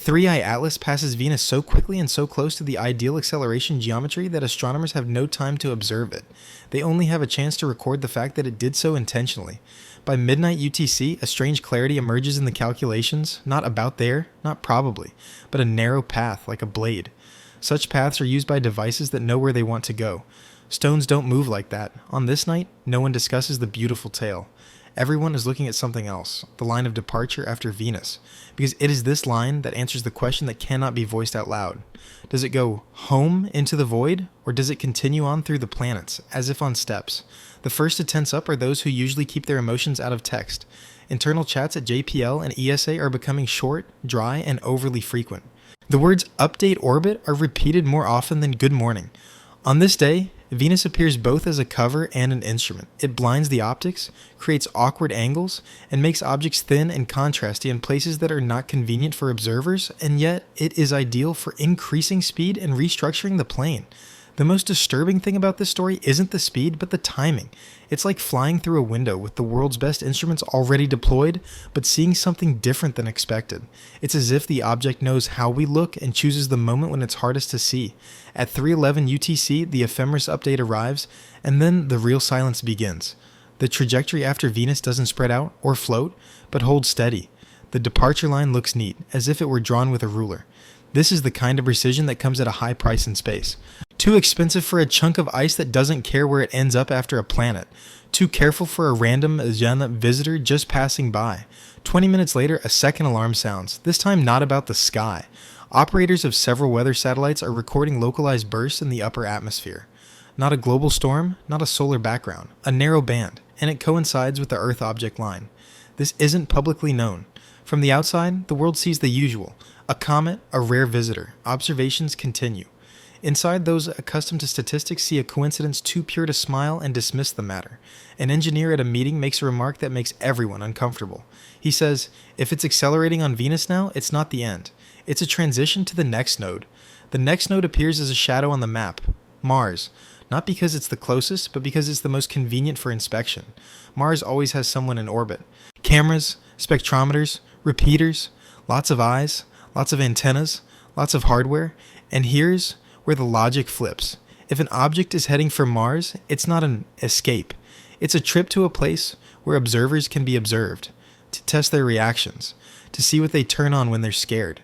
3i Atlas passes Venus so quickly and so close to the ideal acceleration geometry that astronomers have no time to observe it. They only have a chance to record the fact that it did so intentionally. By midnight UTC, a strange clarity emerges in the calculations, not about there, not probably, but a narrow path like a blade. Such paths are used by devices that know where they want to go. Stones don't move like that. On this night, no one discusses the beautiful tale. Everyone is looking at something else, the line of departure after Venus, because it is this line that answers the question that cannot be voiced out loud. Does it go home into the void, or does it continue on through the planets, as if on steps? The first to tense up are those who usually keep their emotions out of text. Internal chats at JPL and ESA are becoming short, dry, and overly frequent. The words update orbit are repeated more often than good morning. On this day, Venus appears both as a cover and an instrument. It blinds the optics, creates awkward angles, and makes objects thin and contrasty in places that are not convenient for observers, and yet it is ideal for increasing speed and restructuring the plane. The most disturbing thing about this story isn't the speed, but the timing. It's like flying through a window with the world's best instruments already deployed, but seeing something different than expected. It's as if the object knows how we look and chooses the moment when it's hardest to see. At 3:11 UTC, the ephemeris update arrives, and then the real silence begins. The trajectory after Venus doesn't spread out or float, but holds steady. The departure line looks neat, as if it were drawn with a ruler. This is the kind of precision that comes at a high price in space. Too expensive for a chunk of ice that doesn't care where it ends up after a planet. Too careful for a random visitor just passing by. 20 minutes later, a second alarm sounds, this time not about the sky. Operators of several weather satellites are recording localized bursts in the upper atmosphere. Not a global storm, not a solar background, a narrow band, and it coincides with the Earth object line. This isn't publicly known. From the outside, the world sees the usual. A comet, a rare visitor. Observations continue. Inside, those accustomed to statistics see a coincidence too pure to smile and dismiss the matter. An engineer at a meeting makes a remark that makes everyone uncomfortable. He says, if it's accelerating on Venus now, it's not the end. It's a transition to the next node. The next node appears as a shadow on the map. Mars. Not because it's the closest, but because it's the most convenient for inspection. Mars always has someone in orbit. Cameras, spectrometers, repeaters, lots of eyes, lots of antennas, lots of hardware, and here's where the logic flips. If an object is heading for Mars, it's not an escape. It's a trip to a place where observers can be observed, to test their reactions, to see what they turn on when they're scared.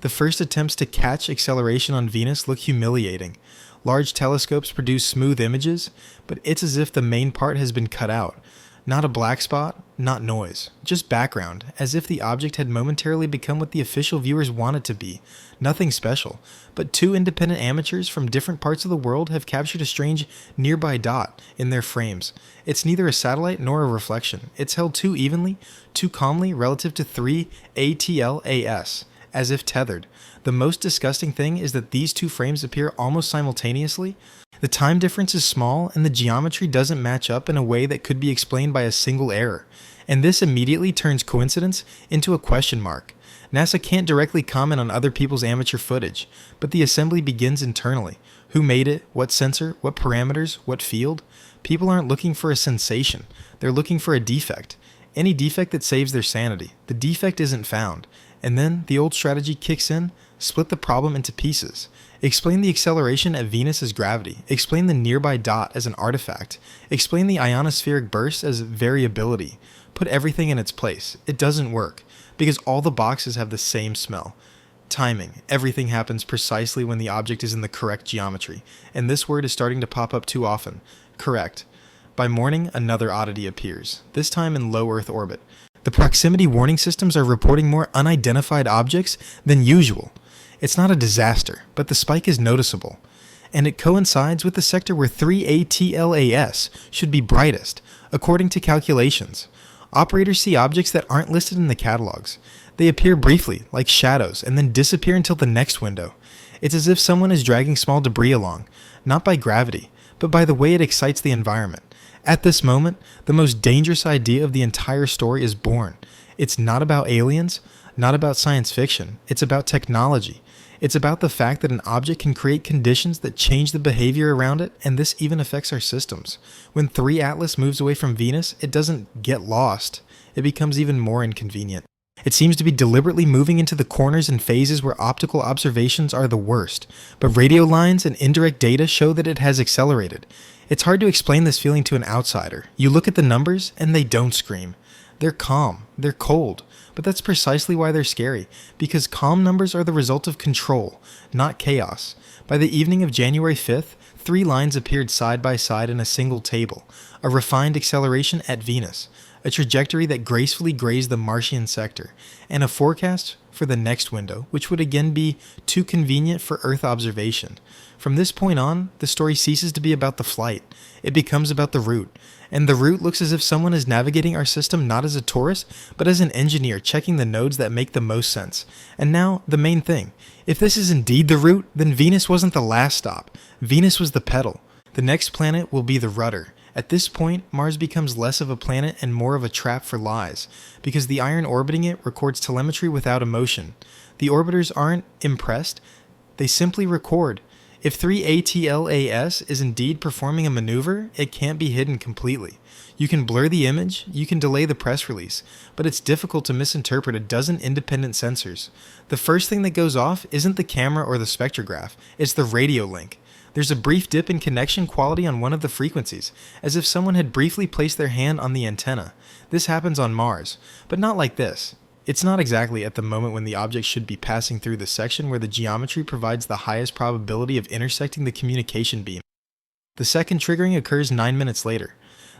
The first attempts to catch acceleration on Venus look humiliating. Large telescopes produce smooth images, but it's as if the main part has been cut out. Not a black spot, not noise, just background, as if the object had momentarily become what the official viewers want it to be. Nothing special, but two independent amateurs from different parts of the world have captured a strange nearby dot in their frames. It's neither a satellite nor a reflection. It's held too evenly, too calmly relative to 3 ATLAS, as if tethered. The most disgusting thing is that these two frames appear almost simultaneously. The time difference is small, and the geometry doesn't match up in a way that could be explained by a single error. And this immediately turns coincidence into a question mark. NASA can't directly comment on other people's amateur footage, but the assembly begins internally. Who made it? What sensor? What parameters? What field? People aren't looking for a sensation. They're looking for a defect. Any defect that saves their sanity. The defect isn't found. And then the old strategy kicks in, split the problem into pieces. Explain the acceleration at Venus as gravity. Explain the nearby dot as an artifact. Explain the ionospheric burst as variability. Put everything in its place. It doesn't work, because all the boxes have the same smell. Timing. Everything happens precisely when the object is in the correct geometry, and this word is starting to pop up too often. Correct. By morning, another oddity appears, this time in low Earth orbit. The proximity warning systems are reporting more unidentified objects than usual. It's not a disaster, but the spike is noticeable. And it coincides with the sector where 3 ATLAS should be brightest, according to calculations. Operators see objects that aren't listed in the catalogs. They appear briefly, like shadows, and then disappear until the next window. It's as if someone is dragging small debris along, not by gravity, but by the way it excites the environment. At this moment, the most dangerous idea of the entire story is born. It's not about aliens, not about science fiction. It's about technology. It's about the fact that an object can create conditions that change the behavior around it, and this even affects our systems. When 3 Atlas moves away from Venus, it doesn't get lost. It becomes even more inconvenient. It seems to be deliberately moving into the corners and phases where optical observations are the worst, but radio lines and indirect data show that it has accelerated. It's hard to explain this feeling to an outsider. You look at the numbers and they don't scream. They're calm, they're cold, but that's precisely why they're scary, because calm numbers are the result of control, not chaos. By the evening of January 5th, 3 lines appeared side by side in a single table, a refined acceleration at Venus, a trajectory that gracefully grazed the Martian sector, and a forecast for the next window, which would again be too convenient for Earth observation. From this point on, the story ceases to be about the flight. It becomes about the route, and the route looks as if someone is navigating our system not as a tourist, but as an engineer checking the nodes that make the most sense. And now, the main thing. If this is indeed the route, then Venus wasn't the last stop. Venus was the pedal. The next planet will be the rudder. At this point, Mars becomes less of a planet and more of a trap for lies, because the iron orbiting it records telemetry without emotion. The orbiters aren't impressed, they simply record. If 3ATLAS is indeed performing a maneuver, it can't be hidden completely. You can blur the image, you can delay the press release, but it's difficult to misinterpret a dozen independent sensors. The first thing that goes off isn't the camera or the spectrograph, it's the radio link. There's a brief dip in connection quality on one of the frequencies, as if someone had briefly placed their hand on the antenna. This happens on Mars, but not like this. It's not exactly at the moment when the object should be passing through the section where the geometry provides the highest probability of intersecting the communication beam. The second triggering occurs 9 minutes later.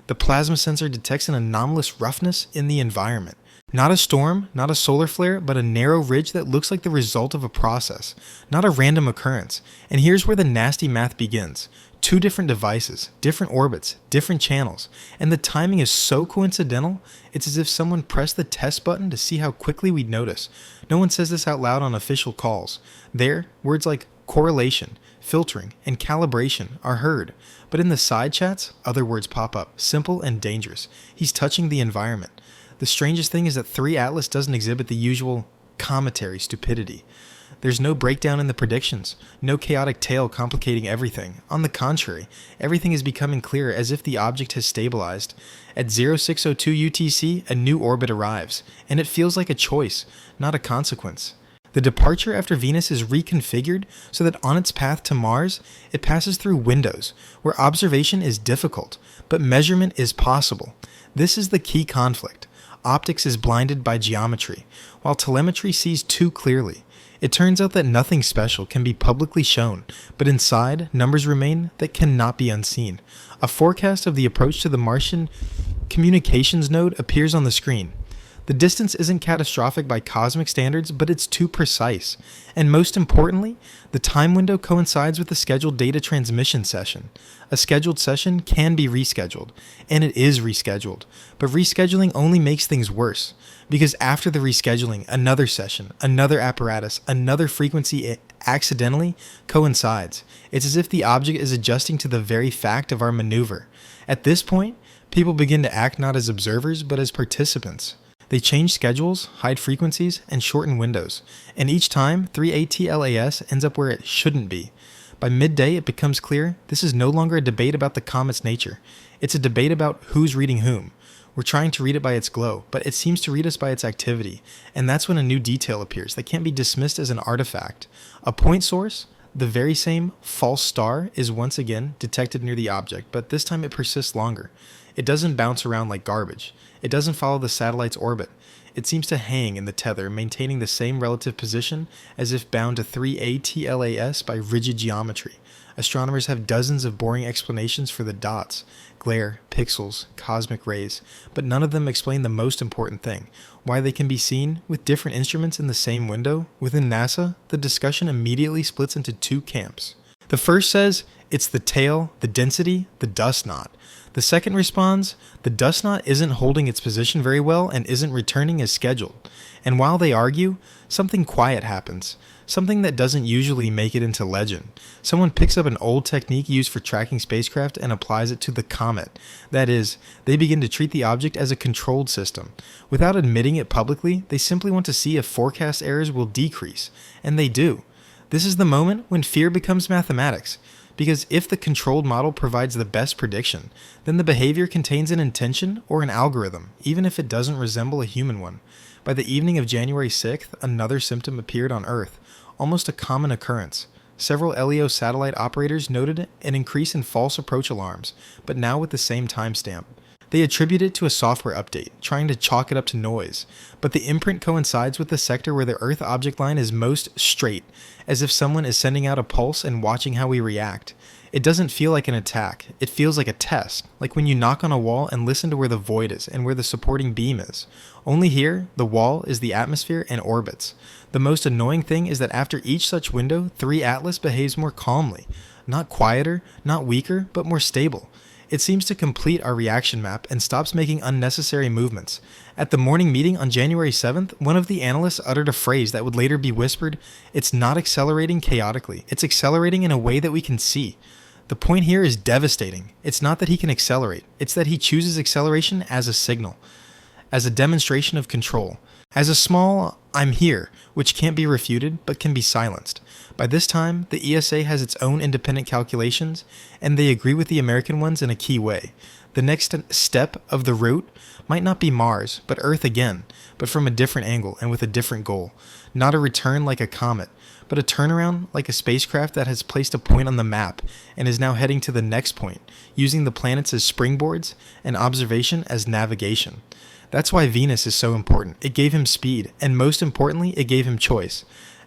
The plasma sensor detects an anomalous roughness in the environment. Not a storm, not a solar flare, but a narrow ridge that looks like the result of a process, not a random occurrence. And here's where the nasty math begins. 2 different devices, different orbits, different channels, and the timing is so coincidental, it's as if someone pressed the test button to see how quickly we'd notice. No one says this out loud on official calls. There, words like correlation, filtering, and calibration are heard, but in the side chats, other words pop up, simple and dangerous. He's touching the environment. The strangest thing is that 3 Atlas doesn't exhibit the usual cometary stupidity. There's no breakdown in the predictions, no chaotic tale complicating everything. On the contrary, everything is becoming clearer as if the object has stabilized. At 0602 UTC, a new orbit arrives, and it feels like a choice, not a consequence. The departure after Venus is reconfigured so that on its path to Mars, it passes through windows, where observation is difficult, but measurement is possible. This is the key conflict. Optics is blinded by geometry, while telemetry sees too clearly. It turns out that nothing special can be publicly shown, but inside, numbers remain that cannot be unseen. A forecast of the approach to the Martian communications node appears on the screen. The distance isn't catastrophic by cosmic standards, but it's too precise. And most importantly, the time window coincides with the scheduled data transmission session. A scheduled session can be rescheduled, and it is rescheduled. But rescheduling only makes things worse, because after the rescheduling, another session, another apparatus, another frequency accidentally coincides. It's as if the object is adjusting to the very fact of our maneuver. At this point, people begin to act not as observers, but as participants. They change schedules, hide frequencies, and shorten windows, and each time 3ATLAS ends up where it shouldn't be. By midday, it becomes clear this is no longer a debate about the comet's nature. It's a debate about who's reading whom. We're trying to read it by its glow, but it seems to read us by its activity, and that's when a new detail appears that can't be dismissed as an artifact. A point source, the very same false star, is once again detected near the object, but this time it persists longer. It doesn't bounce around like garbage. It doesn't follow the satellite's orbit. It seems to hang in the tether, maintaining the same relative position as if bound to 3ATLAS by rigid geometry. Astronomers have dozens of boring explanations for the dots, glare, pixels, cosmic rays, but none of them explain the most important thing, why they can be seen with different instruments in the same window. Within NASA, the discussion immediately splits into 2 camps. The first says, it's the tail, the density, the dust knot. The second responds, the dust knot isn't holding its position very well and isn't returning as scheduled. And while they argue, something quiet happens. Something that doesn't usually make it into legend. Someone picks up an old technique used for tracking spacecraft and applies it to the comet. That is, they begin to treat the object as a controlled system. Without admitting it publicly, they simply want to see if forecast errors will decrease. And they do. This is the moment when fear becomes mathematics. Because if the controlled model provides the best prediction, then the behavior contains an intention or an algorithm, even if it doesn't resemble a human one. By the evening of January 6th, another symptom appeared on Earth, almost a common occurrence. Several LEO satellite operators noted an increase in false approach alarms, but now with the same timestamp. They attribute it to a software update, trying to chalk it up to noise, but the imprint coincides with the sector where the Earth object line is most straight, as if someone is sending out a pulse and watching how we react. It doesn't feel like an attack, it feels like a test, like when you knock on a wall and listen to where the void is and where the supporting beam is. Only here, the wall is the atmosphere and orbits. The most annoying thing is that after each such window, 3 Atlas behaves more calmly. Not quieter, not weaker, but more stable. It seems to complete our reaction map and stops making unnecessary movements. At the morning meeting on January 7th, one of the analysts uttered a phrase that would later be whispered, "It's not accelerating chaotically, it's accelerating in a way that we can see." The point here is devastating. It's not that he can accelerate, it's that he chooses acceleration as a signal, as a demonstration of control, as a small "I'm here," which can't be refuted but can be silenced. By this time, the ESA has its own independent calculations, and they agree with the American ones in a key way. The next step of the route might not be Mars, but Earth again, but from a different angle and with a different goal. Not a return like a comet, but a turnaround like a spacecraft that has placed a point on the map and is now heading to the next point, using the planets as springboards and observation as navigation. That's why Venus is so important. It gave him speed, and most importantly, it gave him choice.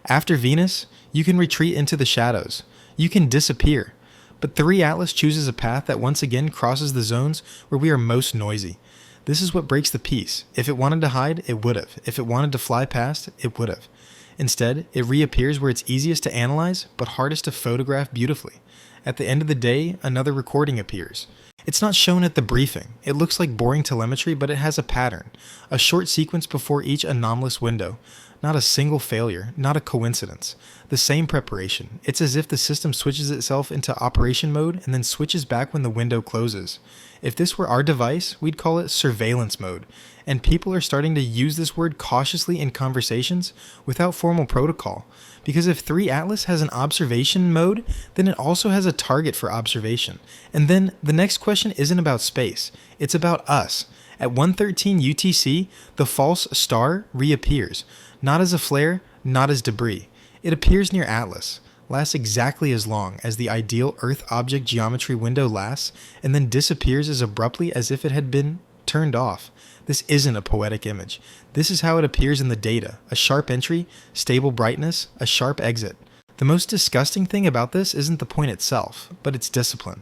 After Venus, you can retreat into the shadows. You can disappear. But 3 Atlas chooses a path that once again crosses the zones where we are most noisy. This is what breaks the peace. If it wanted to hide, it would have. If it wanted to fly past, it would have. Instead, it reappears where it's easiest to analyze, but hardest to photograph beautifully. At the end of the day, another recording appears. It's not shown at the briefing. It looks like boring telemetry, but it has a pattern. A short sequence before each anomalous window. Not a single failure, not a coincidence. The same preparation. It's as if the system switches itself into operation mode and then switches back when the window closes. If this were our device, we'd call it surveillance mode. And people are starting to use this word cautiously in conversations without formal protocol. Because if 3 Atlas has an observation mode, then it also has a target for observation. And then the next question isn't about space, it's about us. At 1:13 UTC, the false star reappears. Not as a flare, not as debris. It appears near Atlas, lasts exactly as long as the ideal Earth object geometry window lasts, and then disappears as abruptly as if it had been turned off. This isn't a poetic image. This is how it appears in the data. A sharp entry, stable brightness, a sharp exit. The most disgusting thing about this isn't the point itself, but its discipline.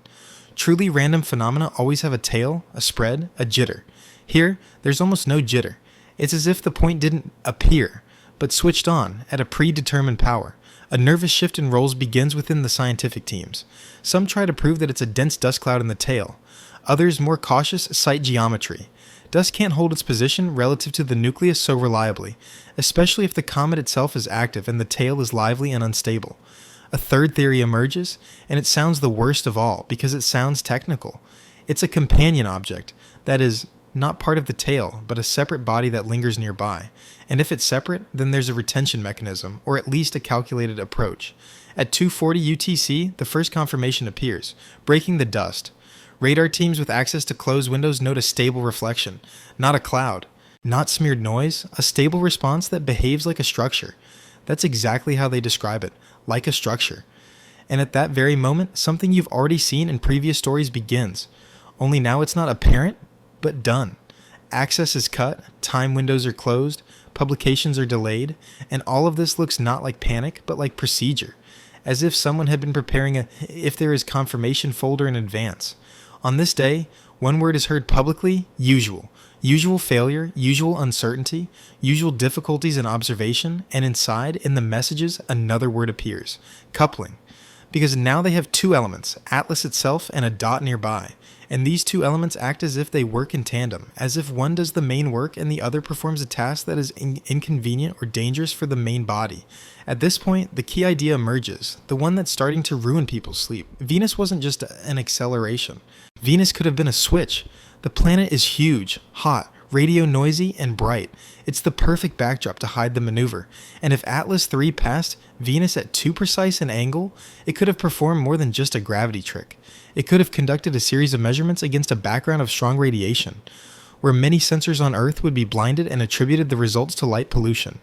Truly random phenomena always have a tail, a spread, a jitter. Here, there's almost no jitter. It's as if the point didn't appear, but switched on at a predetermined power. A nervous shift in roles begins within the scientific teams. Some try to prove that it's a dense dust cloud in the tail. Others, more cautious, cite geometry. Dust can't hold its position relative to the nucleus so reliably, especially if the comet itself is active and the tail is lively and unstable. A third theory emerges, and it sounds the worst of all because it sounds technical. It's a companion object, that is, not part of the tail, but a separate body that lingers nearby. And if it's separate, then there's a retention mechanism, or at least a calculated approach. At 2:40 UTC, the first confirmation appears, breaking the dust. Radar teams with access to closed windows note a stable reflection, not a cloud. Not smeared noise, a stable response that behaves like a structure. That's exactly how they describe it, like a structure. And at that very moment, something you've already seen in previous stories begins. Only now it's not apparent, but done. Access is cut, time windows are closed, publications are delayed, and all of this looks not like panic, but like procedure, as if someone had been preparing a "if there is confirmation" folder in advance. On this day, one word is heard publicly: usual. Usual failure, usual uncertainty, usual difficulties in observation, and inside, in the messages, another word appears: coupling. Because now they have 2 elements, Atlas itself and a dot nearby. And these 2 elements act as if they work in tandem, as if one does the main work and the other performs a task that is inconvenient or dangerous for the main body. At this point, the key idea emerges, the one that's starting to ruin people's sleep. Venus wasn't just an acceleration. Venus could have been a switch. The planet is huge, hot, radio noisy, and bright. It's the perfect backdrop to hide the maneuver. And if Atlas 3 passed Venus at too precise an angle, it could have performed more than just a gravity trick. It could have conducted a series of measurements against a background of strong radiation. where many sensors on Earth would be blinded and attributed the results to light pollution.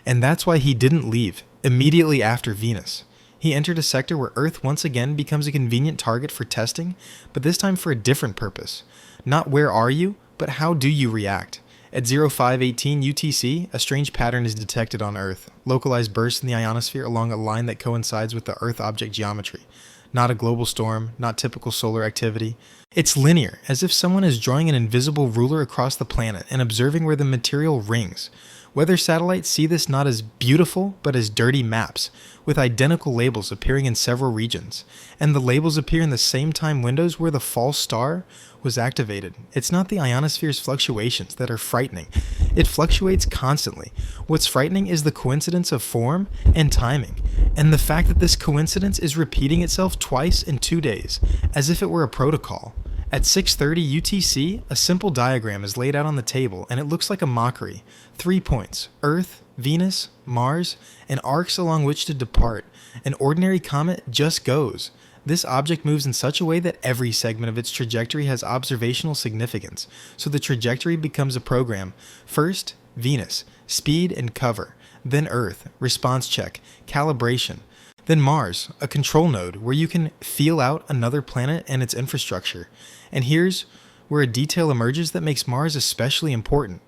And that's why he didn't leave immediately after Venus. He entered a sector where Earth once again becomes a convenient target for testing, but this time for a different purpose. Not where are you, but how do you react? At 0518 UTC, a strange pattern is detected on Earth, localized bursts in the ionosphere along a line that coincides with the Earth object geometry. Not a global storm, not typical solar activity. It's linear, as if someone is drawing an invisible ruler across the planet and observing where the material rings. Weather satellites see this not as beautiful, but as dirty maps, with identical labels appearing in several regions. And the labels appear in the same time windows where the false star was activated. It's not the ionosphere's fluctuations that are frightening. It fluctuates constantly. What's frightening is the coincidence of form and timing, and the fact that this coincidence is repeating itself twice in 2 days, as if it were a protocol. At 6:30 UTC, a simple diagram is laid out on the table, and it looks like a mockery. 3 points: Earth, Venus, Mars, and arcs along which to depart. An ordinary comet just goes. This object moves in such a way that every segment of its trajectory has observational significance, so the trajectory becomes a program. First, Venus, speed and cover. Then Earth, response check, calibration. Then Mars, a control node where you can feel out another planet and its infrastructure. And here's where a detail emerges that makes Mars especially important.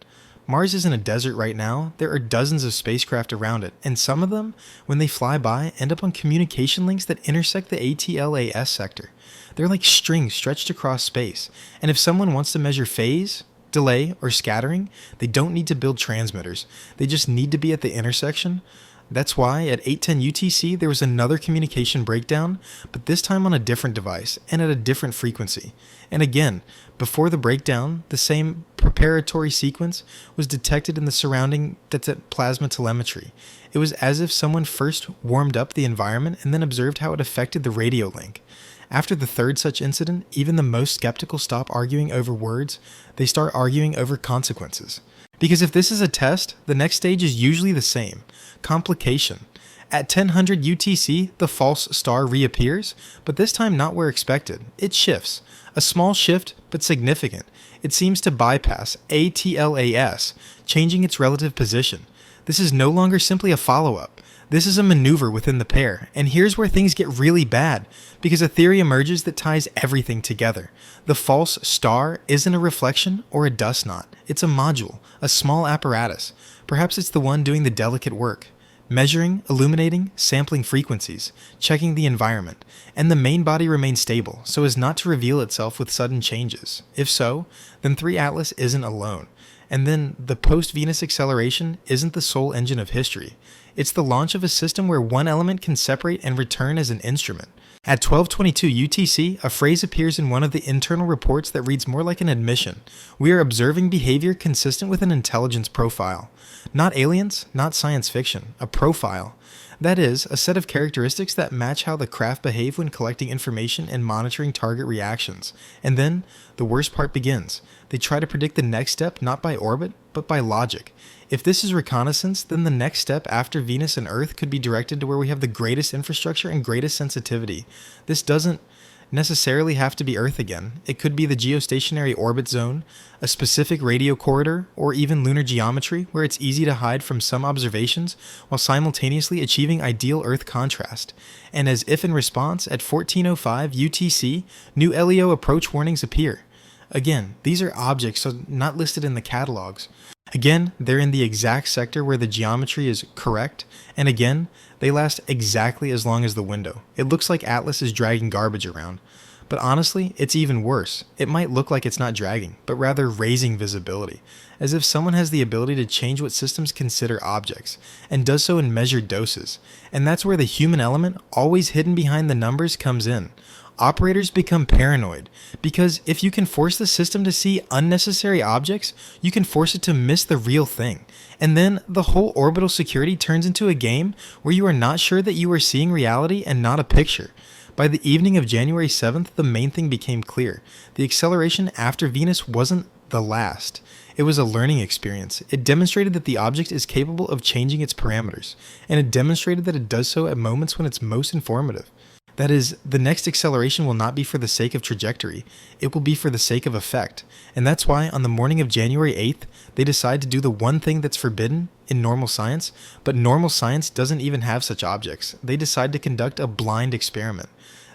Mars isn't a desert right now. There are dozens of spacecraft around it, and some of them, when they fly by, end up on communication links that intersect the ATLAS sector. They're like strings stretched across space, and if someone wants to measure phase, delay, or scattering, they don't need to build transmitters. They just need to be at the intersection. That's why at 8:10 UTC there was another communication breakdown, but this time on a different device and at a different frequency. And again, before the breakdown, the same preparatory sequence was detected in the surrounding plasma telemetry. It was as if someone first warmed up the environment and then observed how it affected the radio link. After the third such incident, even the most skeptical stop arguing over words, they start arguing over consequences. Because if this is a test, the next stage is usually the same: complication. At 1000 UTC, the false star reappears, but this time not where expected. It shifts. A small shift, but significant. It seems to bypass ATLAS, changing its relative position. This is no longer simply a follow-up. This is a maneuver within the pair, and here's where things get really bad, because a theory emerges that ties everything together. The false star isn't a reflection or a dust knot. It's a module, a small apparatus. Perhaps it's the one doing the delicate work. Measuring, illuminating, sampling frequencies, checking the environment, and the main body remains stable so as not to reveal itself with sudden changes. If so, then 3 Atlas isn't alone. And then the post-Venus acceleration isn't the sole engine of history. It's the launch of a system where one element can separate and return as an instrument. At 12:22 UTC, a phrase appears in one of the internal reports that reads more like an admission. We are observing behavior consistent with an intelligence profile. Not aliens, not science fiction, a profile. That is, a set of characteristics that match how the craft behave when collecting information and monitoring target reactions. And then, the worst part begins. They try to predict the next step not by orbit, but by logic. If this is reconnaissance, then the next step after Venus and Earth could be directed to where we have the greatest infrastructure and greatest sensitivity. This doesn't necessarily have to be Earth again. It could be the geostationary orbit zone, a specific radio corridor, or even lunar geometry where it's easy to hide from some observations while simultaneously achieving ideal Earth contrast. And as if in response, at 14:05 UTC, new LEO approach warnings appear. Again, these are objects so not listed in the catalogs. Again, they're in the exact sector where the geometry is correct, and again, they last exactly as long as the window. It looks like Atlas is dragging garbage around. But honestly, it's even worse. It might look like it's not dragging, but rather raising visibility, as if someone has the ability to change what systems consider objects, and does so in measured doses. And that's where the human element, always hidden behind the numbers, comes in. Operators become paranoid, because if you can force the system to see unnecessary objects, you can force it to miss the real thing. And then the whole orbital security turns into a game where you are not sure that you are seeing reality and not a picture. By the evening of January 7th, the main thing became clear. The acceleration after Venus wasn't the last. It was a learning experience. It demonstrated that the object is capable of changing its parameters, and it demonstrated that it does so at moments when it's most informative. That is, the next acceleration will not be for the sake of trajectory, it will be for the sake of effect. And that's why on the morning of January 8th, they decide to do the one thing that's forbidden in normal science, but normal science doesn't even have such objects. They decide to conduct a blind experiment.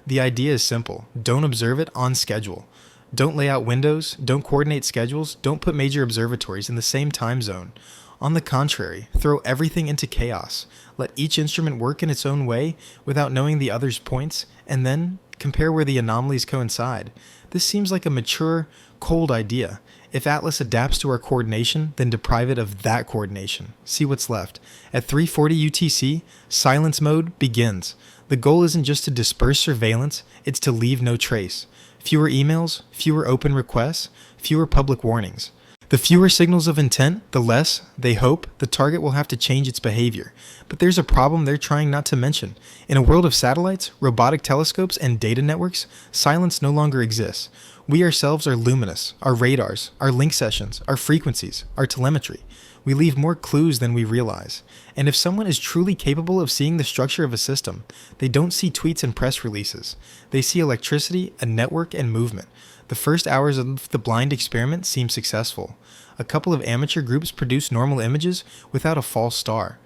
The idea is simple. Don't observe it on schedule. Don't lay out windows, don't coordinate schedules, don't put major observatories in the same time zone. On the contrary, throw everything into chaos. Let each instrument work in its own way without knowing the other's points, and then compare where the anomalies coincide. This seems like a mature, cold idea. If Atlas adapts to our coordination, then deprive it of that coordination. See what's left. At 3:40 UTC, silence mode begins. The goal isn't just to disperse surveillance, it's to leave no trace. Fewer emails, fewer open requests, fewer public warnings. The fewer signals of intent, the less, they hope, the target will have to change its behavior. But there's a problem they're trying not to mention. In a world of satellites, robotic telescopes, and data networks, silence no longer exists. We ourselves are luminous, our radars, our link sessions, our frequencies, our telemetry. We leave more clues than we realize. And if someone is truly capable of seeing the structure of a system, they don't see tweets and press releases. They see electricity, a network, and movement. The first hours of the blind experiment seem successful. A couple of amateur groups produce normal images without a false star.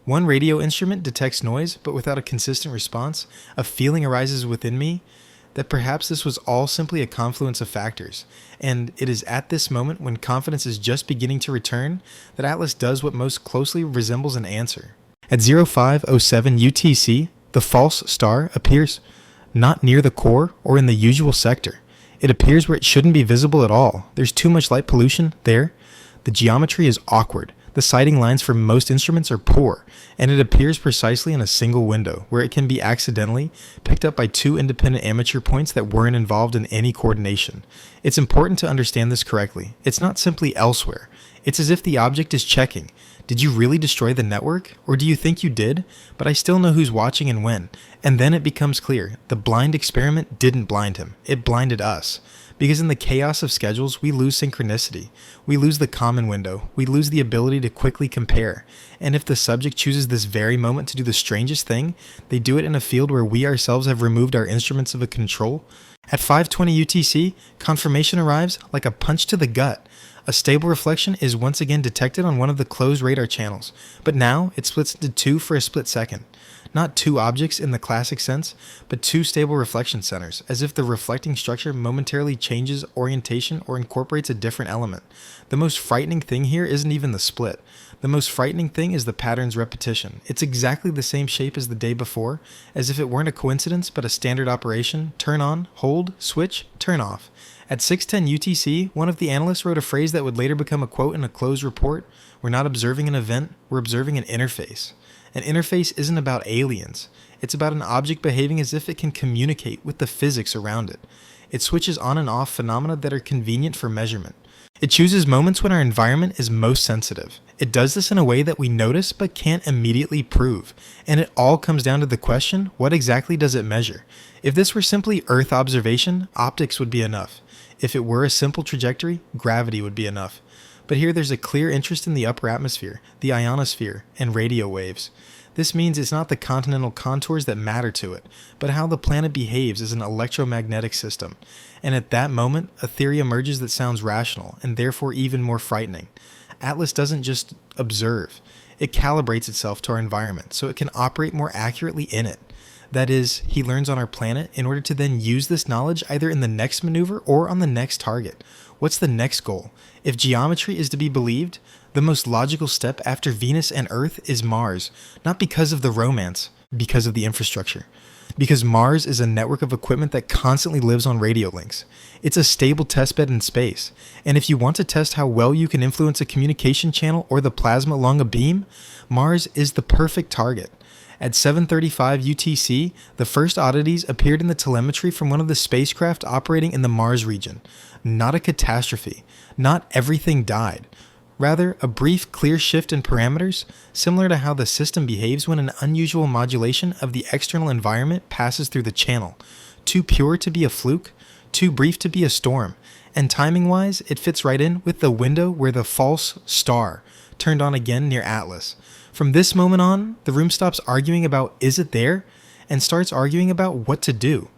One radio instrument detects noise, but without a consistent response. A feeling arises within me that perhaps this was all simply a confluence of factors, and it is at this moment when confidence is just beginning to return that Atlas does what most closely resembles an answer. At 05:07 UTC, the false star appears not near the core or in the usual sector. It appears where it shouldn't be visible at all. There's too much light pollution there. The geometry is awkward. The sighting lines for most instruments are poor, and it appears precisely in a single window, where it can be accidentally picked up by two independent amateur points that weren't involved in any coordination. It's important to understand this correctly. It's not simply elsewhere. It's as if the object is checking. Did you really destroy the network? Or do you think you did? But I still know who's watching and when. And then it becomes clear. The blind experiment didn't blind him. It blinded us. Because in the chaos of schedules, we lose synchronicity. We lose the common window. We lose the ability to quickly compare. And if the subject chooses this very moment to do the strangest thing, they do it in a field where we ourselves have removed our instruments of control. At 5:20 UTC, confirmation arrives like a punch to the gut. A stable reflection is once again detected on one of the closed radar channels, but now it splits into two for a split second. Not two objects in the classic sense, but two stable reflection centers, as if the reflecting structure momentarily changes orientation or incorporates a different element. The most frightening thing here isn't even the split. The most frightening thing is the pattern's repetition. It's exactly the same shape as the day before, as if it weren't a coincidence but a standard operation: turn on, hold, switch, turn off. At 6:10 UTC, one of the analysts wrote a phrase that would later become a quote in a closed report: "We're not observing an event, we're observing an interface." An interface isn't about aliens. It's about an object behaving as if it can communicate with the physics around it. It switches on and off phenomena that are convenient for measurement. It chooses moments when our environment is most sensitive. It does this in a way that we notice but can't immediately prove. And it all comes down to the question, what exactly does it measure? If this were simply Earth observation, optics would be enough. If it were a simple trajectory, gravity would be enough. But here there's a clear interest in the upper atmosphere, the ionosphere, and radio waves. This means it's not the continental contours that matter to it, but how the planet behaves as an electromagnetic system. And at that moment, a theory emerges that sounds rational, and therefore even more frightening. Atlas doesn't just observe. It calibrates itself to our environment, so it can operate more accurately in it. That is, he learns on our planet in order to then use this knowledge either in the next maneuver or on the next target. What's the next goal? If geometry is to be believed, the most logical step after Venus and Earth is Mars, not because of the romance, because of the infrastructure. Because Mars is a network of equipment that constantly lives on radio links. It's a stable testbed in space, and if you want to test how well you can influence a communication channel or the plasma along a beam, Mars is the perfect target. At 7:35 UTC, the first oddities appeared in the telemetry from one of the spacecraft operating in the Mars region. Not a catastrophe. Not everything died. Rather, a brief, clear shift in parameters, similar to how the system behaves when an unusual modulation of the external environment passes through the channel. Too pure to be a fluke, too brief to be a storm, and timing-wise, it fits right in with the window where the false star turned on again near Atlas. From this moment on, the room stops arguing about is it there, and starts arguing about what to do.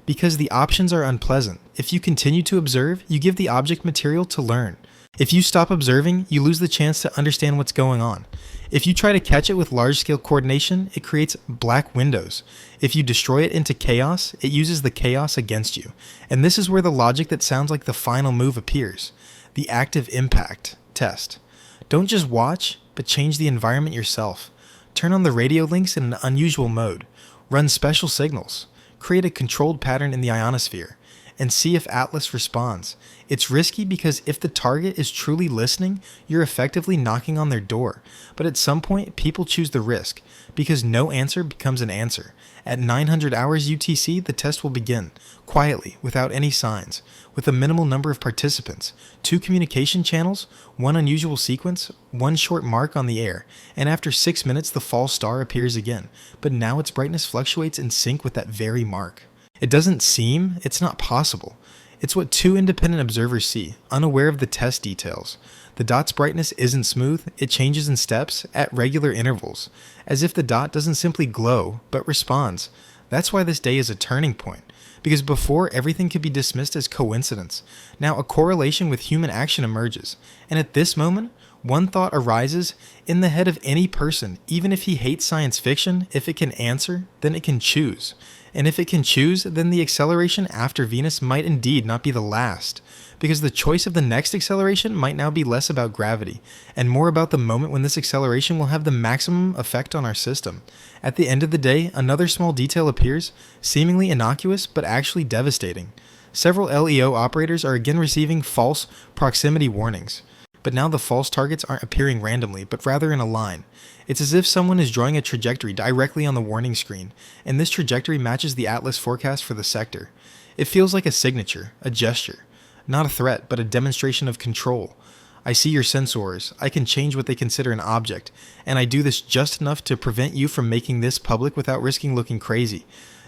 Because the options are unpleasant. If you continue to observe, you give the object material to learn. If you stop observing, you lose the chance to understand what's going on. If you try to catch it with large-scale coordination, it creates black windows. If you destroy it into chaos, it uses the chaos against you. And this is where the logic that sounds like the final move appears. The active impact test. Don't just watch, but change the environment yourself. Turn on the radio links in an unusual mode. Run special signals. Create a controlled pattern in the ionosphere. And see if Atlas responds. It's risky because if the target is truly listening, you're effectively knocking on their door. But at some point, people choose the risk, because no answer becomes an answer. At 900 hours UTC, the test will begin, quietly, without any signs, with a minimal number of participants, 2 communication channels, 1 unusual sequence, 1 short mark on the air, and after 6 minutes the false star appears again, but now its brightness fluctuates in sync with that very mark. It doesn't seem, it's not possible. It's what 2 independent observers see, unaware of the test details. The dot's brightness isn't smooth, it changes in steps, at regular intervals, as if the dot doesn't simply glow, but responds. That's why this day is a turning point, because before everything could be dismissed as coincidence, now a correlation with human action emerges, and at this moment, one thought arises in the head of any person, even if he hates science fiction. If it can answer, then it can choose. And if it can choose, then the acceleration after Venus might indeed not be the last, because the choice of the next acceleration might now be less about gravity, and more about the moment when this acceleration will have the maximum effect on our system. At the end of the day, another small detail appears, seemingly innocuous but actually devastating. Several LEO operators are again receiving false proximity warnings. But now the false targets aren't appearing randomly, but rather in a line. It's as if someone is drawing a trajectory directly on the warning screen, and this trajectory matches the Atlas forecast for the sector. It feels like a signature, a gesture. Not a threat, but a demonstration of control. I see your sensors, I can change what they consider an object, and I do this just enough to prevent you from making this public without risking looking crazy.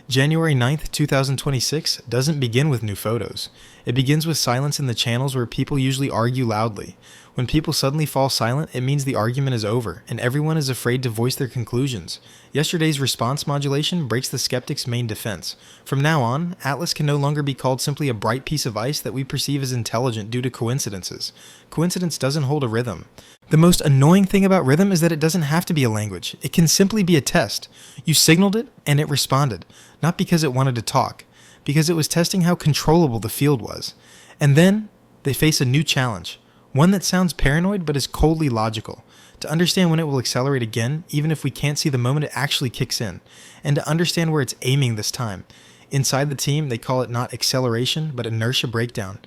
January 9th, 2026 doesn't begin with new photos. It begins with silence in the channels where people usually argue loudly. When people suddenly fall silent, it means the argument is over, and everyone is afraid to voice their conclusions. Yesterday's response modulation breaks the skeptic's main defense. From now on, Atlas can no longer be called simply a bright piece of ice that we perceive as intelligent due to coincidences. Coincidence doesn't hold a rhythm. The most annoying thing about rhythm is that it doesn't have to be a language. It can simply be a test. You signaled it, and it responded. Not because it wanted to talk, because it was testing how controllable the field was. And then, they face a new challenge. One that sounds paranoid but is coldly logical. To understand when it will accelerate again, even if we can't see the moment it actually kicks in. And to understand where it's aiming this time. Inside the team, they call it not acceleration, but inertia breakdown.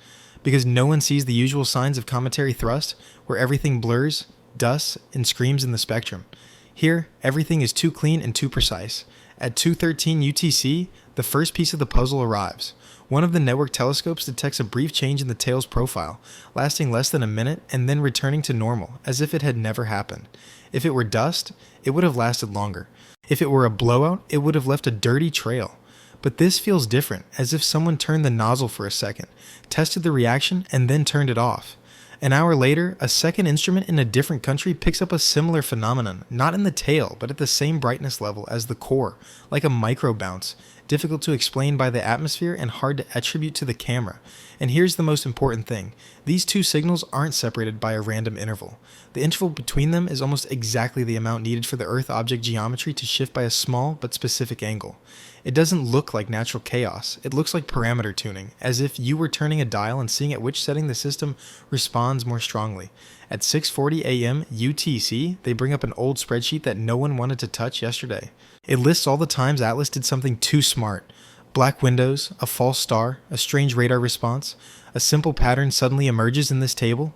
Because no one sees the usual signs of cometary thrust, where everything blurs, dusts, and screams in the spectrum. Here, everything is too clean and too precise. At 2:13 UTC, the first piece of the puzzle arrives. One of the network telescopes detects a brief change in the tail's profile, lasting less than a minute and then returning to normal, as if it had never happened. If it were dust, it would have lasted longer. If it were a blowout, it would have left a dirty trail. But this feels different, as if someone turned the nozzle for a second, tested the reaction, and then turned it off. An hour later, a second instrument in a different country picks up a similar phenomenon, not in the tail, but at the same brightness level as the core, like a micro bounce, difficult to explain by the atmosphere and hard to attribute to the camera. And here's the most important thing. These two signals aren't separated by a random interval. The interval between them is almost exactly the amount needed for the Earth object geometry to shift by a small but specific angle. It doesn't look like natural chaos. It looks like parameter tuning, as if you were turning a dial and seeing at which setting the system responds more strongly. At 6:40 a.m. UTC, they bring up an old spreadsheet that no one wanted to touch yesterday. It lists all the times Atlas did something too smart. Black windows, a false star, a strange radar response. A simple pattern suddenly emerges in this table.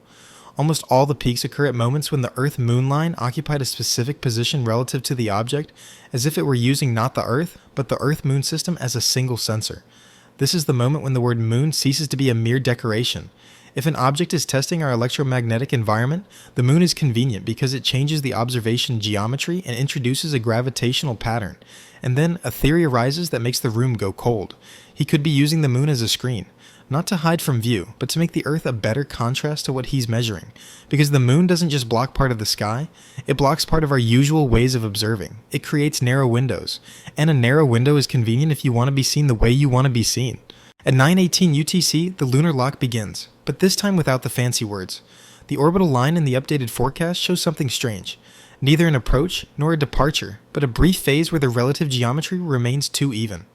Almost all the peaks occur at moments when the Earth-Moon line occupied a specific position relative to the object, as if it were using not the Earth, but the Earth-Moon system as a single sensor. This is the moment when the word moon ceases to be a mere decoration. If an object is testing our electromagnetic environment, the moon is convenient because it changes the observation geometry and introduces a gravitational pattern. And then a theory arises that makes the room go cold. He could be using the moon as a screen. not to hide from view, but to make the Earth a better contrast to what he's measuring. Because the moon doesn't just block part of the sky, it blocks part of our usual ways of observing. It creates narrow windows, and a narrow window is convenient if you want to be seen the way you want to be seen. At 9:18 UTC, the lunar lock begins, but this time without the fancy words. The orbital line in the updated forecast shows something strange. Neither an approach nor a departure, but a brief phase where the relative geometry remains too even.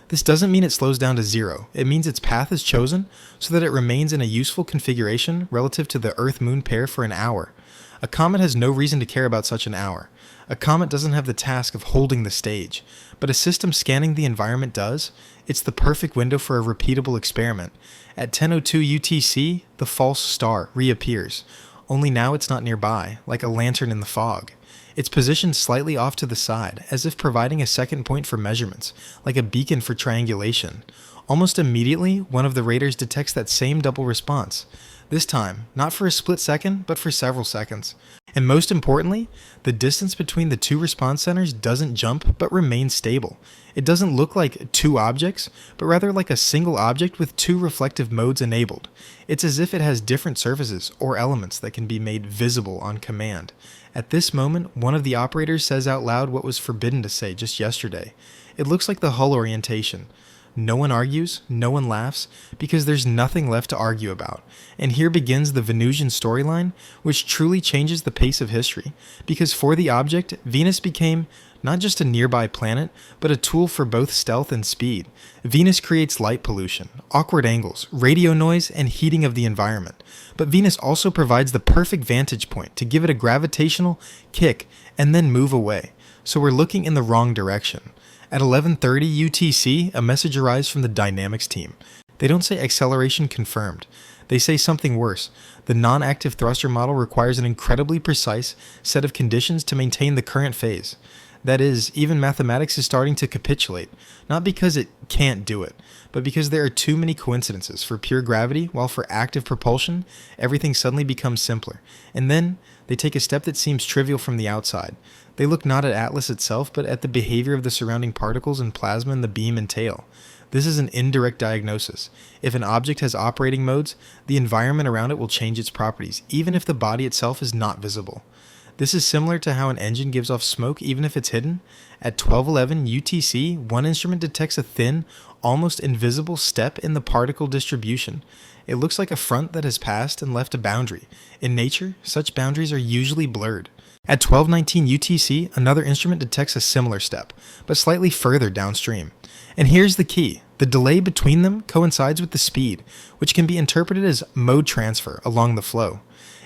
This doesn't mean it slows down to zero. It means its path is chosen so that it remains in a useful configuration relative to the Earth-Moon pair for an hour. A comet has no reason to care about such an hour. A comet doesn't have the task of holding the stage, but a system scanning the environment does. It's the perfect window for a repeatable experiment. At 10:02 UTC, the false star reappears, only now it's not nearby, like a lantern in the fog. It's positioned slightly off to the side, as if providing a second point for measurements, like a beacon for triangulation. Almost immediately, one of the radars detects that same double response. This time, not for a split second, but for several seconds. And most importantly, the distance between the two response centers doesn't jump, but remains stable. It doesn't look like two objects, but rather like a single object with two reflective modes enabled. It's as if it has different surfaces or elements that can be made visible on command. At this moment, one of the operators says out loud what was forbidden to say just yesterday. It looks like the hull orientation. No one argues, no one laughs, because there's nothing left to argue about. And here begins the Venusian storyline, which truly changes the pace of history, because for the object, Venus became not just a nearby planet, but a tool for both stealth and speed. Venus creates light pollution, awkward angles, radio noise, and heating of the environment. But Venus also provides the perfect vantage point to give it a gravitational kick and then move away. So we're looking in the wrong direction. At 11:30 UTC, a message arrives from the dynamics team. They don't say acceleration confirmed. They say something worse. The non-active thruster model requires an incredibly precise set of conditions to maintain the current phase. That is, even mathematics is starting to capitulate, not because it can't do it, but because there are too many coincidences for pure gravity, while for active propulsion, everything suddenly becomes simpler. And then, they take a step that seems trivial from the outside. They look not at Atlas itself, but at the behavior of the surrounding particles and plasma in the beam and tail. This is an indirect diagnosis. If an object has operating modes, the environment around it will change its properties, even if the body itself is not visible. This is similar to how an engine gives off smoke even if it's hidden. At 12:11 UTC, one instrument detects a thin, almost invisible step in the particle distribution. It looks like a front that has passed and left a boundary. In nature, such boundaries are usually blurred. At 12:19 UTC, another instrument detects a similar step, but slightly further downstream. And here's the key. The delay between them coincides with the speed, which can be interpreted as mode transfer along the flow.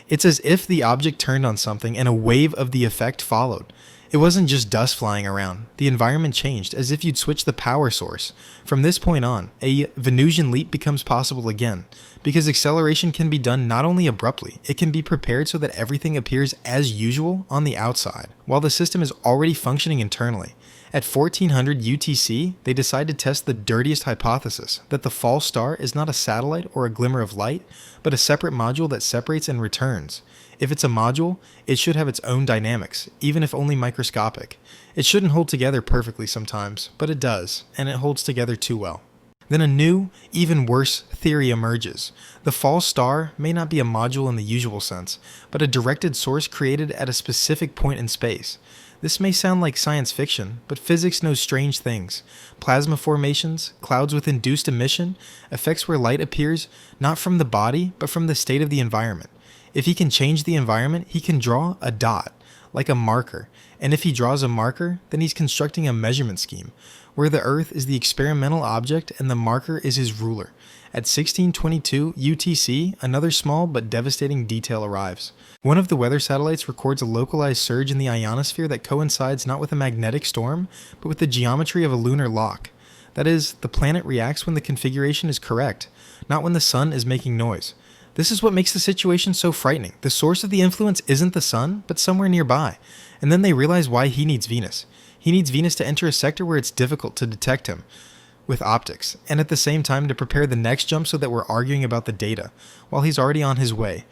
It's as if the object turned on something and a wave of the effect followed. It wasn't just dust flying around. The environment changed, as if you'd switch the power source. From this point on, a Venusian leap becomes possible again, because acceleration can be done not only abruptly, it can be prepared so that everything appears as usual on the outside, while the system is already functioning internally. At 1400 UTC, they decide to test the dirtiest hypothesis, that the false star is not a satellite or a glimmer of light, but a separate module that separates and returns. If it's a module, it should have its own dynamics, even if only microscopic. It shouldn't hold together perfectly sometimes, but it does, and it holds together too well. Then a new, even worse theory emerges. The false star may not be a module in the usual sense, but a directed source created at a specific point in space. This may sound like science fiction, but physics knows strange things. Plasma formations, clouds with induced emission, effects where light appears not from the body, but from the state of the environment. If he can change the environment, he can draw a dot, like a marker. And if he draws a marker, then he's constructing a measurement scheme, where the Earth is the experimental object and the marker is his ruler. At 1622 UTC, another small but devastating detail arrives. One of the weather satellites records a localized surge in the ionosphere that coincides not with a magnetic storm, but with the geometry of a lunar lock. That is, the planet reacts when the configuration is correct, not when the sun is making noise. This is what makes the situation so frightening. The source of the influence isn't the sun, but somewhere nearby. And then they realize why he needs Venus. He needs Venus to enter a sector where it's difficult to detect him with optics, and at the same time to prepare the next jump so that we're arguing about the data, while he's already on his way.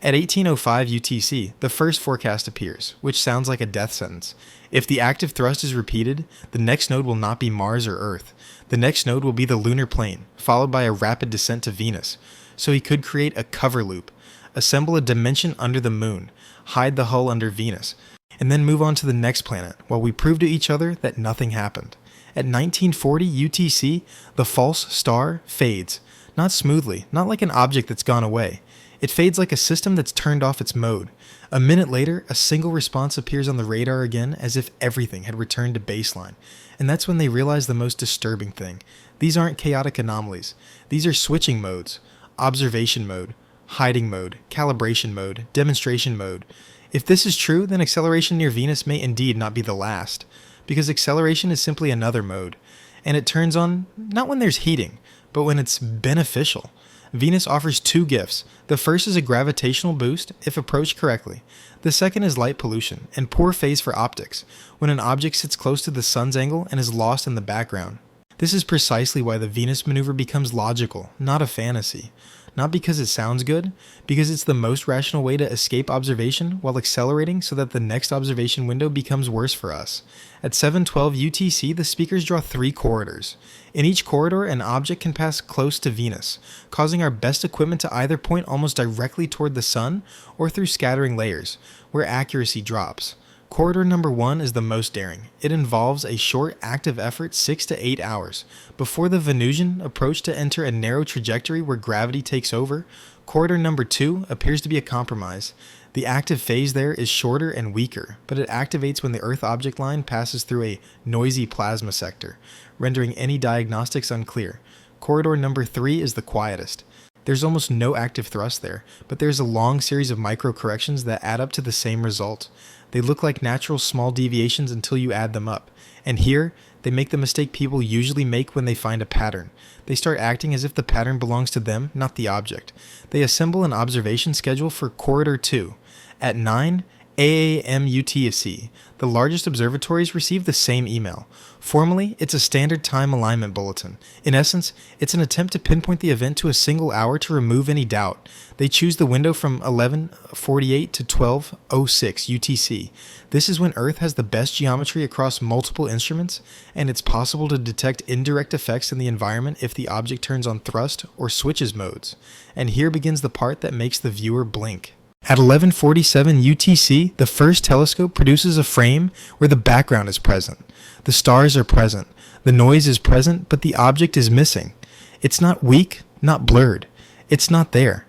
At 1805 UTC, the first forecast appears, which sounds like a death sentence. If the active thrust is repeated, the next node will not be Mars or Earth. The next node will be the lunar plane, followed by a rapid descent to Venus. So he could create a cover loop, assemble a dimension under the moon, hide the hull under Venus, and then move on to the next planet, while we prove to each other that nothing happened. At 1940 UTC, the false star fades. Not smoothly, not like an object that's gone away. It fades like a system that's turned off its mode. A minute later, a single response appears on the radar again as if everything had returned to baseline. And that's when they realize the most disturbing thing. These aren't chaotic anomalies. These are switching modes. Observation mode, hiding mode, calibration mode, demonstration mode. If this is true, then acceleration near Venus may indeed not be the last, because acceleration is simply another mode, and it turns on not when there's heating, but when it's beneficial. Venus offers two gifts. The first is a gravitational boost, if approached correctly. The second is light pollution, and poor phase for optics, when an object sits close to the sun's angle and is lost in the background. This is precisely why the Venus maneuver becomes logical, not a fantasy. Not because it sounds good, because it's the most rational way to escape observation while accelerating so that the next observation window becomes worse for us. At 712 UTC, the speakers draw 3 corridors. In each corridor, an object can pass close to Venus, causing our best equipment to either point almost directly toward the sun or through scattering layers, where accuracy drops. Corridor number 1 is the most daring. It involves a short active effort 6 to 8 hours. Before the Venusian approach to enter a narrow trajectory where gravity takes over, corridor number 2 appears to be a compromise. The active phase there is shorter and weaker, but it activates when the Earth object line passes through a noisy plasma sector, rendering any diagnostics unclear. Corridor number 3 is the quietest. There's almost no active thrust there, but there's a long series of micro corrections that add up to the same result. They look like natural small deviations until you add them up. And here, they make the mistake people usually make when they find a pattern. They start acting as if the pattern belongs to them, not the object. They assemble an observation schedule for Corridor 2. At 9 a.m. UTC, the largest observatories receive the same email. Formally, it's a standard time alignment bulletin. In essence, it's an attempt to pinpoint the event to a single hour to remove any doubt. They choose the window from 11:48 to 12:06 UTC. This is when Earth has the best geometry across multiple instruments, and it's possible to detect indirect effects in the environment if the object turns on thrust or switches modes. And here begins the part that makes the viewer blink. At 11:47 UTC, the first telescope produces a frame where the background is present. The stars are present. The noise is present, but the object is missing. It's not weak, not blurred. It's not there.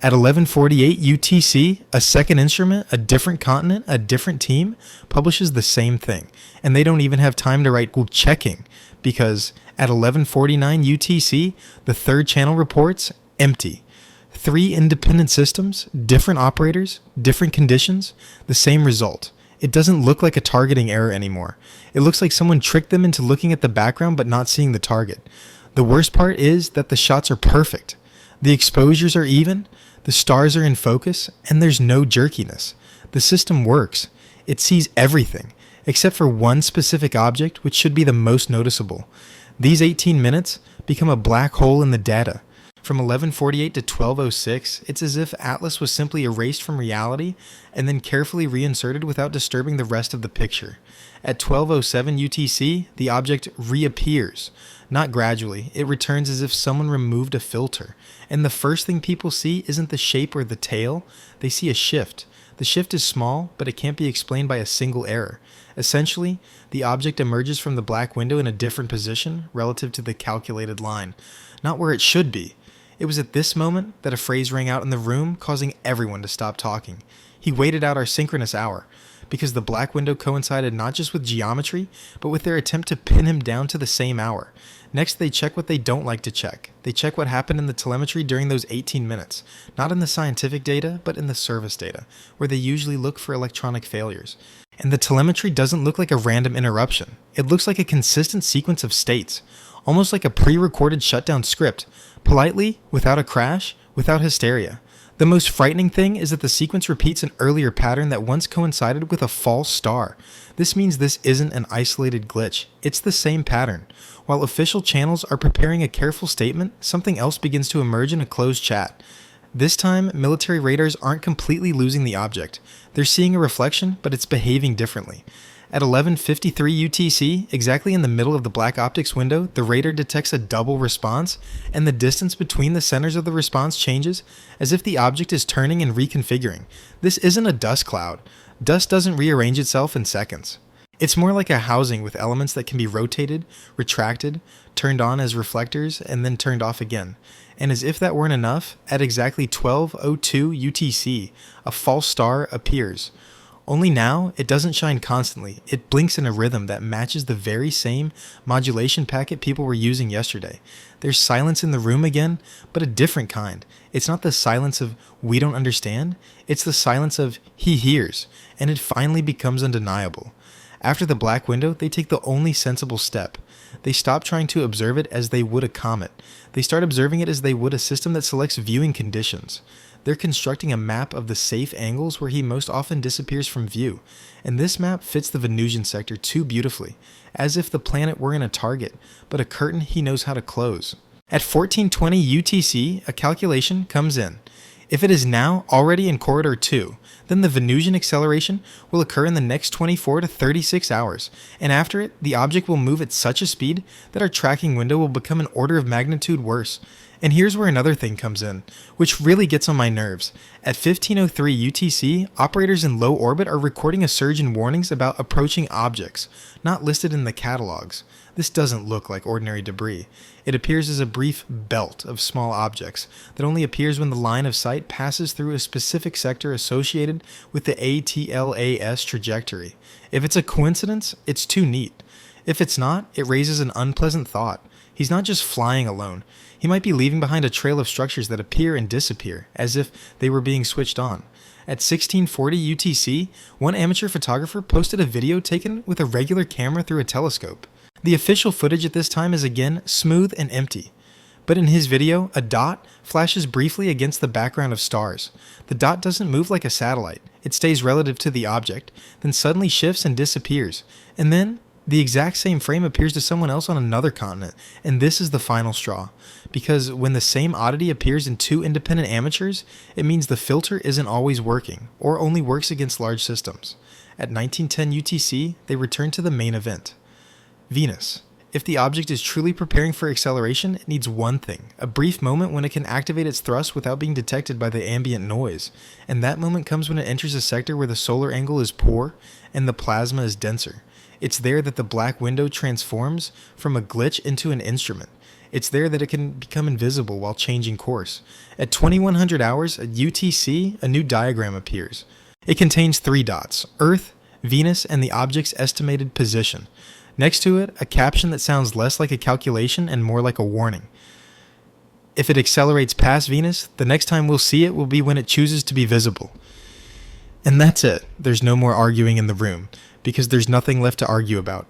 At 11:48 UTC, a second instrument, a different continent, a different team, publishes the same thing. And they don't even have time to write checking, because at 11:49 UTC, the third channel reports empty. 3 independent systems, different operators, different conditions, the same result. It doesn't look like a targeting error anymore. It looks like someone tricked them into looking at the background but not seeing the target. The worst part is that the shots are perfect. The exposures are even, the stars are in focus, and there's no jerkiness. The system works. It sees everything, except for one specific object which should be the most noticeable. These 18 minutes become a black hole in the data. From 11:48 to 12:06, it's as if Atlas was simply erased from reality and then carefully reinserted without disturbing the rest of the picture. At 12:07 UTC, the object reappears. Not gradually, it returns as if someone removed a filter. And the first thing people see isn't the shape or the tail, they see a shift. The shift is small, but it can't be explained by a single error. Essentially, the object emerges from the black window in a different position relative to the calculated line. Not where it should be. It was at this moment that a phrase rang out in the room, causing everyone to stop talking. He waited out our synchronous hour, because the black window coincided not just with geometry, but with their attempt to pin him down to the same hour. Next, they check what they don't like to check. They check what happened in the telemetry during those 18 minutes, not in the scientific data, but in the service data, where they usually look for electronic failures. And the telemetry doesn't look like a random interruption. It looks like a consistent sequence of states, almost like a pre-recorded shutdown script, politely, without a crash, without hysteria. The most frightening thing is that the sequence repeats an earlier pattern that once coincided with a false star. This means this isn't an isolated glitch. It's the same pattern. While official channels are preparing a careful statement, something else begins to emerge in a closed chat. This time, military radars aren't completely losing the object. They're seeing a reflection, but it's behaving differently. At 11:53 UTC, exactly in the middle of the black optics window, the radar detects a double response, and the distance between the centers of the response changes, as if the object is turning and reconfiguring. This isn't a dust cloud. Dust doesn't rearrange itself in seconds. It's more like a housing with elements that can be rotated, retracted, turned on as reflectors, and then turned off again. And as if that weren't enough, at exactly 12:02 UTC, a false star appears. Only now, it doesn't shine constantly. It blinks in a rhythm that matches the very same modulation packet people were using yesterday. There's silence in the room again, but a different kind. It's not the silence of "we don't understand," it's the silence of "he hears," and it finally becomes undeniable. After the black window, they take the only sensible step. They stop trying to observe it as they would a comet. They start observing it as they would a system that selects viewing conditions. They're constructing a map of the safe angles where he most often disappears from view, and this map fits the Venusian sector too beautifully, as if the planet weren't a target, but a curtain he knows how to close. At 14:20 UTC, a calculation comes in. If it is now already in corridor 2, then the Venusian acceleration will occur in the next 24 to 36 hours, and after it, the object will move at such a speed that our tracking window will become an order of magnitude worse. And here's where another thing comes in, which really gets on my nerves. At 15:03 UTC, operators in low orbit are recording a surge in warnings about approaching objects, not listed in the catalogs. This doesn't look like ordinary debris. It appears as a brief belt of small objects that only appears when the line of sight passes through a specific sector associated with the ATLAS trajectory. If it's a coincidence, it's too neat. If it's not, it raises an unpleasant thought. He's not just flying alone. He might be leaving behind a trail of structures that appear and disappear, as if they were being switched on. At 16:40 UTC, one amateur photographer posted a video taken with a regular camera through a telescope. The official footage at this time is again smooth and empty. But in his video, a dot flashes briefly against the background of stars. The dot doesn't move like a satellite. It stays relative to the object, then suddenly shifts and disappears. And then, the exact same frame appears to someone else on another continent, and this is the final straw. Because when the same oddity appears in two independent amateurs, it means the filter isn't always working, or only works against large systems. At 1910 UTC, they return to the main event. Venus. If the object is truly preparing for acceleration, it needs one thing, a brief moment when it can activate its thrust without being detected by the ambient noise, and that moment comes when it enters a sector where the solar angle is poor and the plasma is denser. It's there that the black window transforms from a glitch into an instrument. It's there that it can become invisible while changing course. At 2100 hours at UTC, a new diagram appears. It contains 3 dots, Earth, Venus, and the object's estimated position. Next to it, a caption that sounds less like a calculation and more like a warning. If it accelerates past Venus, the next time we'll see it will be when it chooses to be visible. And that's it. There's no more arguing in the room, because there's nothing left to argue about.